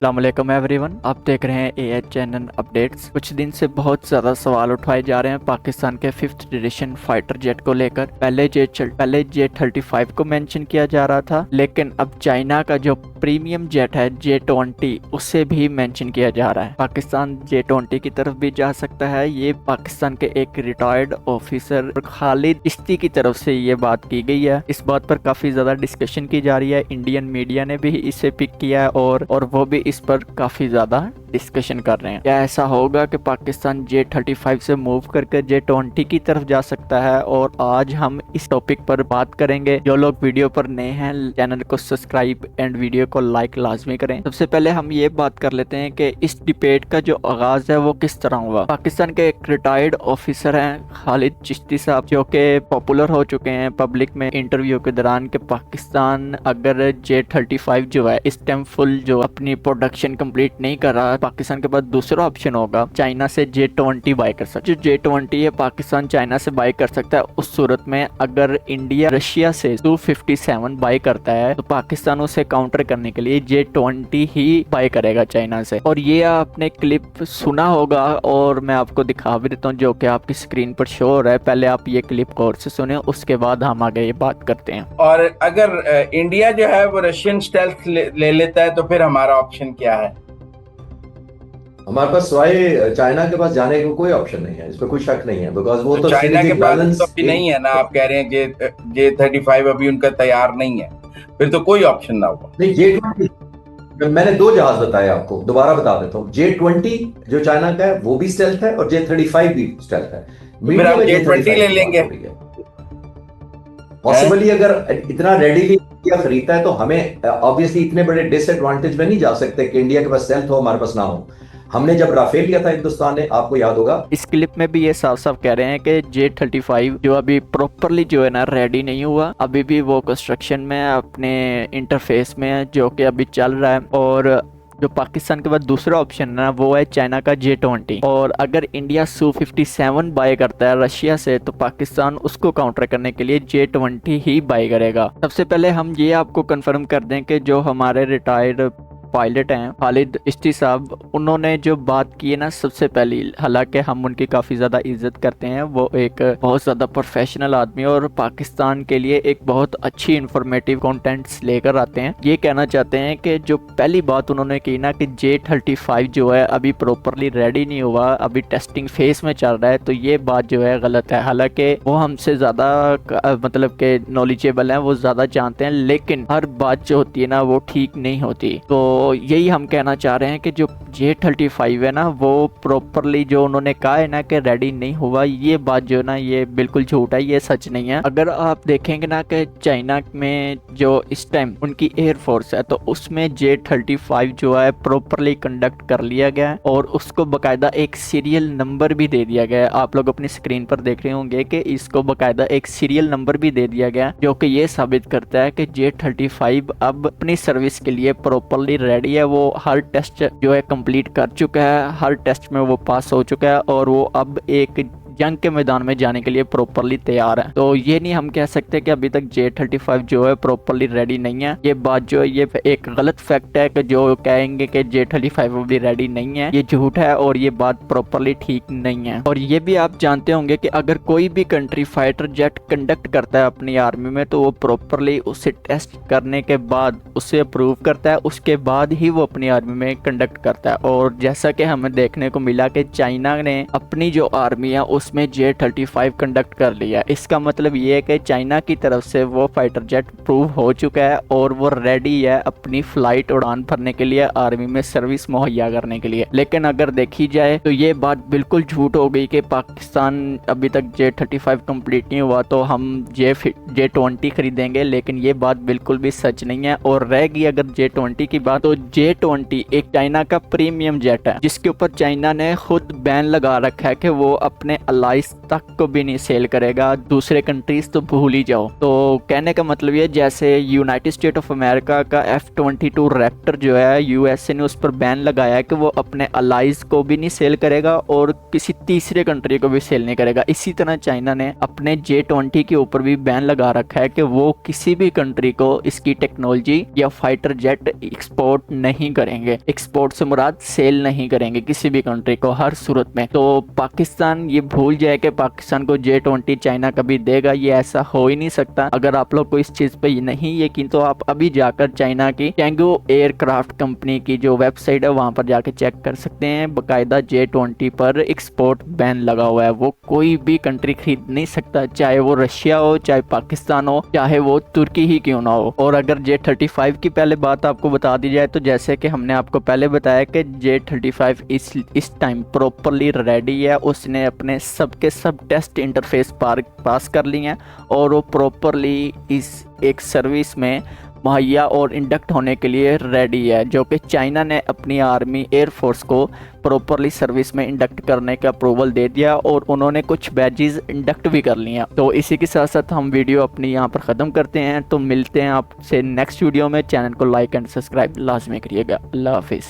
अस्सलामुअलैकुम एवरीवन, आप देख रहे हैं एएच चैनल अपडेट्स। कुछ दिन से बहुत ज़्यादा सवाल उठाए जा रहे हैं पाकिस्तान के 5th जनरेशन फाइटर जेट को लेकर। पहले J-35 को मेंशन किया जा रहा था, लेकिन अब चाइना का जो प्रीमियम जेट है J-20 उसे भी मेंशन किया जा रहा है। पाकिस्तान J-20 की तरफ भी जा सकता है। ये पाकिस्तान के एक रिटायर्ड ऑफिसर खालिद चिश्ती की तरफ से ये बात की गई है। इस बात पर काफ़ी ज़्यादा डिस्कशन की जा रही है। इंडियन मीडिया ने भी इसे पिक किया है और वो भी इस पर काफी ज्यादा डिस्कशन कर रहे हैं। क्या ऐसा होगा कि पाकिस्तान J-35 से मूव करके J-20 की तरफ जा सकता है? और आज हम इस टॉपिक पर बात करेंगे। जो लोग वीडियो पर नए हैं, चैनल को सब्सक्राइब एंड वीडियो को लाइक लाजमी करें। सबसे पहले हम ये बात कर लेते हैं कि इस डिबेट का जो आगाज है वो किस तरह हुआ। पाकिस्तान के एक रिटायर्ड ऑफिसर हैं खालिद चिश्ती साहब, जो कि पॉपुलर हो चुके हैं पब्लिक में इंटरव्यू के दौरान कि पाकिस्तान अगर J-35 जो है इस टाइम फुल जो अपनी प्रोडक्शन कंप्लीट नहीं कर रहा, पाकिस्तान के पास दूसरा ऑप्शन होगा चाइना से J-20 बाय कर सकता है। जो J-20 है पाकिस्तान चाइना से बाय कर सकता है। उस सूरत में अगर इंडिया रशिया से Su-57 बाय करता है तो पाकिस्तान उसे काउंटर करने के लिए J-20 ही बाय करेगा चाइना से। और ये आपने क्लिप सुना होगा और मैं आपको दिखा भी देता हूँ, जो कि आपकी स्क्रीन पर शो हो रहा है। पहले आप ये क्लिप गौर से सुने, उसके बाद हम आगे ये बात करते हैं। और अगर इंडिया जो है वो रशियन स्टेल्थ ले लेता है तो फिर हमारा ऑप्शन क्या है? हमारे पास सिवाय चाइना के पास जाने का कोई ऑप्शन नहीं है, इस पर कोई शक नहीं है। बिकॉज वो तो चाइना के पास बैलेंस तो अभी नहीं है ना, आप कह रहे हैं J-35 अभी उनका तैयार नहीं है, फिर तो कोई ऑप्शन ना होगा। नहीं। J-20 मैंने दो जहाज बताए आपको, दोबारा बता देता हूँ। J-20 जो चाइना का है वो भी स्टेल्थ है और J-35 भी स्टेल्थ है। फिर हम J-20 ले लेंगे। पॉसिबली अगर इतना रेडीली इंडिया खरीदता है तो हमें ऑब्वियसली इतने बड़े डिसएडवांटेज में नहीं जा सकते कि इंडिया के पास स्टेल्थ हो हमारे पास ना हो। हमने जब राफेल लिया था हिंदुस्तान ने, आपको याद होगा, इस क्लिप में भी ये साफ साफ कह रहे हैं कि J-35 जो अभी प्रॉपरली जो है ना रेडी नहीं हुआ, अभी भी वो कंस्ट्रक्शन में अपने इंटरफेस में है, जो कि अभी चल रहा है। और जो पाकिस्तान के बाद दूसरा ऑप्शन है ना वो है चाइना का J-20। और अगर इंडिया Su-57 बाय करता है रशिया से तो पाकिस्तान उसको काउंटर करने के लिए J-20 ही बाय करेगा। सबसे पहले हम ये आपको कंफर्म कर दें कि जो हमारे रिटायर्ड पायलट हैं खालिद चिश्ती साहब, उन्होंने जो बात की है ना सबसे पहली, हालांकि हम उनकी काफ़ी ज़्यादा इज्जत करते हैं, वो एक बहुत ज़्यादा प्रोफेशनल आदमी और पाकिस्तान के लिए एक बहुत अच्छी इंफॉर्मेटिव कंटेंट्स लेकर आते हैं। ये कहना चाहते हैं कि जो पहली बात उन्होंने की ना कि J-35 जो है अभी प्रॉपरली रेडी नहीं हुआ, अभी टेस्टिंग फेस में चल रहा है, तो ये बात जो है गलत है। हालांकि वो हमसे ज़्यादा मतलब के नॉलेजेबल हैं, वो ज़्यादा जानते हैं, लेकिन हर बात जो होती है ना वो ठीक नहीं होती। तो यही हम कहना चाह रहे हैं कि जो J-35 है ना वो प्रॉपरली जो उन्होंने कहा है ना कि रेडी नहीं हुआ, ये बात जो है ना ये बिल्कुल झूठ है, ये सच नहीं है। अगर आप देखेंगे ना कि चाइना में जो इस टाइम उनकी एयरफोर्स है तो उसमें J-35 जो है प्रॉपरली कंडक्ट कर लिया गया है और उसको बाकायदा एक सीरियल नंबर भी दे दिया गया है। आप लोग अपनी स्क्रीन पर देख रहे होंगे कि इसको बाकायदा एक सीरियल नंबर भी दे दिया गया है, जो कि ये साबित करता है कि J-35 अब अपनी सर्विस के लिए प्रॉपरली रेडी है। वो हर टेस्ट जो है कंप्लीट कर चुका है, हर टेस्ट में वो पास हो चुका है और वो अब एक जंग के मैदान में जाने के लिए प्रॉपरली तैयार है। तो ये नहीं हम कह सकते कि अभी तक J-35 जो है प्रॉपरली रेडी नहीं है। ये बात जो है ये एक गलत फैक्ट है कि जो कहेंगे कि J-35 अभी रेडी नहीं है, ये झूठ है और ये बात प्रॉपरली ठीक नहीं है। और ये भी आप जानते होंगे कि अगर कोई भी कंट्री फाइटर जेट कंडक्ट करता है अपनी आर्मी में तो वो प्रॉपरली उसे टेस्ट करने के बाद उसे अप्रूव करता है, उसके बाद ही वो अपनी आर्मी में कंडक्ट करता है। और जैसा कि हमें देखने को मिला कि चाइना ने अपनी जो आर्मी है उसमें J-35 कंडक्ट कर लिया। इसका मतलब ये है कि चाइना की तरफ से वो फाइटर जेट प्रूव हो चुका है और वो रेडी है अपनी फ्लाइट उड़ान भरने के लिए, आर्मी में सर्विस मुहैया करने के लिए। लेकिन अगर देखी जाए तो ये बात बिल्कुल झूठ हो गई कि पाकिस्तान अभी तक J-35 कंप्लीट नहीं हुआ तो हम J-20 खरीदेंगे, लेकिन ये बात बिल्कुल भी सच नहीं है। और रह गई अगर J-20 की बात, तो J-20 एक चाइना का प्रीमियम जेट है जिसके ऊपर चाइना ने खुद बैन लगा रखा है कि वो अपने अलाइज तक को भी नहीं सेल करेगा, दूसरे कंट्रीज तो भूल ही जाओ। तो कहने का मतलब ये, जैसे यूनाइटेड स्टेट ऑफ अमेरिका का F-22 रैप्टर जो है, यूएसए ने उस पर बैन लगाया है कि वो अपने अलाइज को भी नहीं सेल करेगा और किसी तीसरे कंट्री को भी सेल नहीं करेगा। इसी तरह चाइना ने अपने J-20 के ऊपर भी बैन लगा रखा है कि वो किसी भी कंट्री को इसकी टेक्नोलॉजी या फाइटर जेट एक्सपोर्ट नहीं करेंगे। एक्सपोर्ट से मुराद सेल नहीं करेंगे किसी भी कंट्री को हर सूरत में। तो पाकिस्तान ये भूल जाए कि पाकिस्तान को J-20 चाइना कभी देगा, ये ऐसा हो ही नहीं सकता। अगर आप लोग को इस चीज पे नहीं यकीन तो आप अभी जाकर चाइना की कैंगो एयरक्राफ्ट कंपनी की जो वेबसाइट है वहां पर जाके चेक कर सकते हैं। बकायदा J-20 पर एक्सपोर्ट बैन लगा हुआ है, वो कोई भी कंट्री खरीद नहीं सकता, चाहे वो रशिया हो, चाहे पाकिस्तान हो, चाहे वो तुर्की ही क्यों ना हो। और अगर J-35 की पहले बात आपको बता दी जाए तो जैसे कि हमने आपको पहले बताया कि J-35 इस टाइम प्रॉपरली रेडी है, उसने अपने सबके सब टेस्ट इंटरफेस पास कर लिए हैं और वो प्रॉपरली इस एक सर्विस में मुहैया और इंडक्ट होने के लिए रेडी है, जो कि चाइना ने अपनी आर्मी एयरफोर्स को प्रॉपरली सर्विस में इंडक्ट करने का अप्रूवल दे दिया और उन्होंने कुछ बैजेस इंडक्ट भी कर लिए। तो इसी के साथ साथ हम वीडियो अपनी यहाँ पर ख़त्म करते हैं। तो मिलते हैं आपसे नेक्स्ट वीडियो में। चैनल को लाइक एंड सब्सक्राइब लाजमी करिएगा। अल्लाह हाफिज़।